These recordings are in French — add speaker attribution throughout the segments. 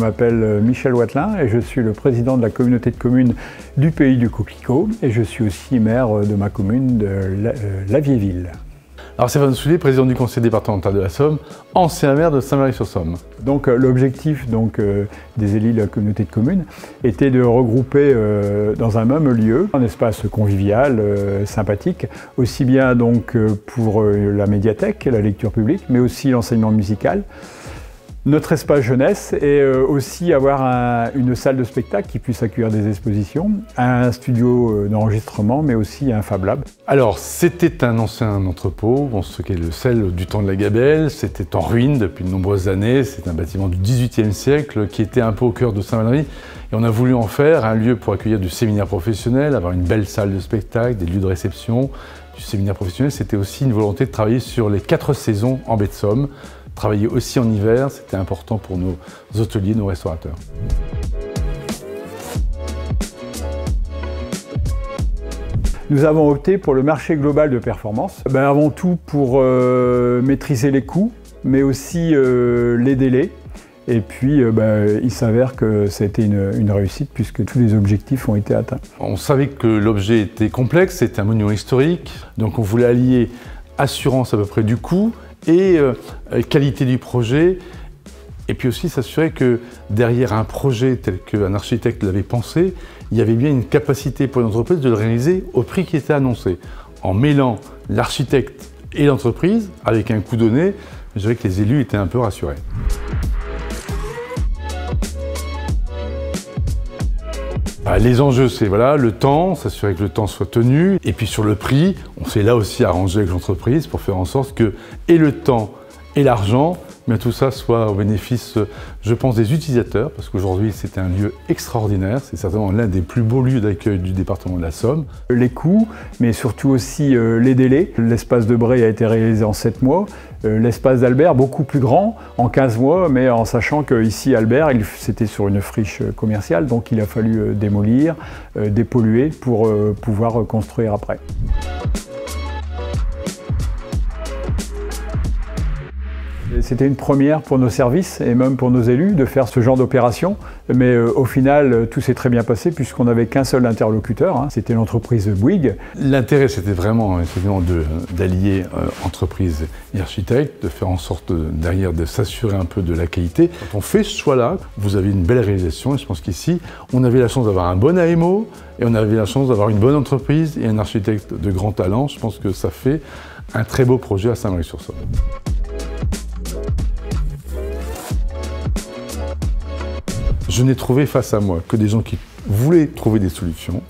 Speaker 1: m'appelle Michel Watelin et je suis le président de la communauté de communes du Pays du Coquelicot et je suis aussi maire de ma commune de Lavierville.
Speaker 2: Alors Stéphane Soulier, président du conseil départemental de la Somme, ancien maire de Saint-Marie-sur-Somme.
Speaker 1: Donc l'objectif des élus de la communauté de communes était de regrouper dans un même lieu un espace convivial, sympathique, aussi bien pour la médiathèque, la lecture publique, mais aussi l'enseignement musical. Notre espace jeunesse et aussi avoir une salle de spectacle qui puisse accueillir des expositions, un studio d'enregistrement mais aussi un Fab Lab.
Speaker 2: Alors c'était un ancien entrepôt, on se le sel du temps de la Gabelle, c'était en ruine depuis de nombreuses années, c'est un bâtiment du XVIIIe siècle qui était un peu au cœur de Saint-Valery et on a voulu en faire un lieu pour accueillir du séminaire professionnel, avoir une belle salle de spectacle, des lieux de réception. Du séminaire professionnel, c'était aussi une volonté de travailler sur les 4 saisons en baie de Somme. Travailler aussi en hiver, c'était important pour nos hôteliers, nos restaurateurs.
Speaker 1: Nous avons opté pour le marché global de performance. Avant tout pour maîtriser les coûts, mais aussi les délais. Et puis il s'avère que ça a été une réussite puisque tous les objectifs ont été atteints.
Speaker 2: On savait que l'objet était complexe, c'était un monument historique, donc on voulait allier assurance à peu près du coût, et qualité du projet, et puis aussi s'assurer que derrière un projet tel qu'un architecte l'avait pensé, il y avait bien une capacité pour l'entreprise de le réaliser au prix qui était annoncé. En mêlant l'architecte et l'entreprise avec un coût donné, je dirais que les élus étaient un peu rassurés. Les enjeux, c'est le temps, s'assurer que le temps soit tenu. Et puis sur le prix, on s'est là aussi arrangé avec l'entreprise pour faire en sorte que et le temps et l'argent, tout ça soit au bénéfice, je pense, des utilisateurs, parce qu'aujourd'hui c'est un lieu extraordinaire, c'est certainement l'un des plus beaux lieux d'accueil du département de la Somme.
Speaker 1: Les coûts, mais surtout aussi les délais. L'espace de Bray a été réalisé en 7 mois, l'espace d'Albert beaucoup plus grand, en 15 mois, mais en sachant qu'ici Albert, c'était sur une friche commerciale, donc il a fallu démolir, dépolluer pour pouvoir construire après. C'était une première pour nos services et même pour nos élus de faire ce genre d'opération. Mais au final, tout s'est très bien passé puisqu'on n'avait qu'un seul interlocuteur, c'était l'entreprise Bouygues.
Speaker 2: L'intérêt, c'était vraiment d'allier entreprise et architecte, de faire en sorte derrière de s'assurer un peu de la qualité. Quand on fait ce choix-là, vous avez une belle réalisation et je pense qu'ici, on avait la chance d'avoir un bon AMO et on avait la chance d'avoir une bonne entreprise et un architecte de grand talent. Je pense que ça fait un très beau projet à Saint-Marie-sur-Somme. Je n'ai trouvé face à moi que des gens qui voulaient trouver des solutions,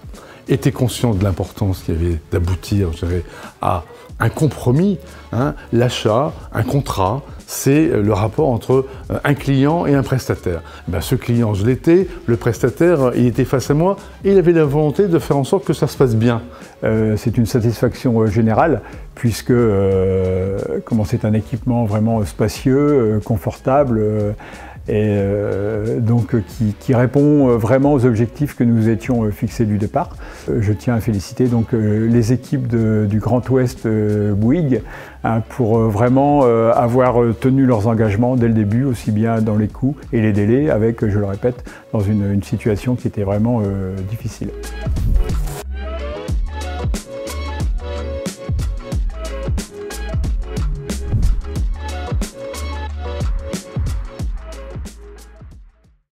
Speaker 2: étaient conscients de l'importance qu'il y avait d'aboutir, je dirais, à un compromis. L'achat, un contrat, c'est le rapport entre un client et un prestataire. Ce client, je l'étais, le prestataire, il était face à moi et il avait la volonté de faire en sorte que ça se passe bien.
Speaker 1: C'est une satisfaction générale puisque c'est un équipement vraiment spacieux, confortable, et qui répond vraiment aux objectifs que nous étions fixés du départ. Je tiens à féliciter les équipes du Grand Ouest Bouygues pour vraiment avoir tenu leurs engagements dès le début, aussi bien dans les coûts et les délais, avec, je le répète, dans une situation qui était vraiment difficile.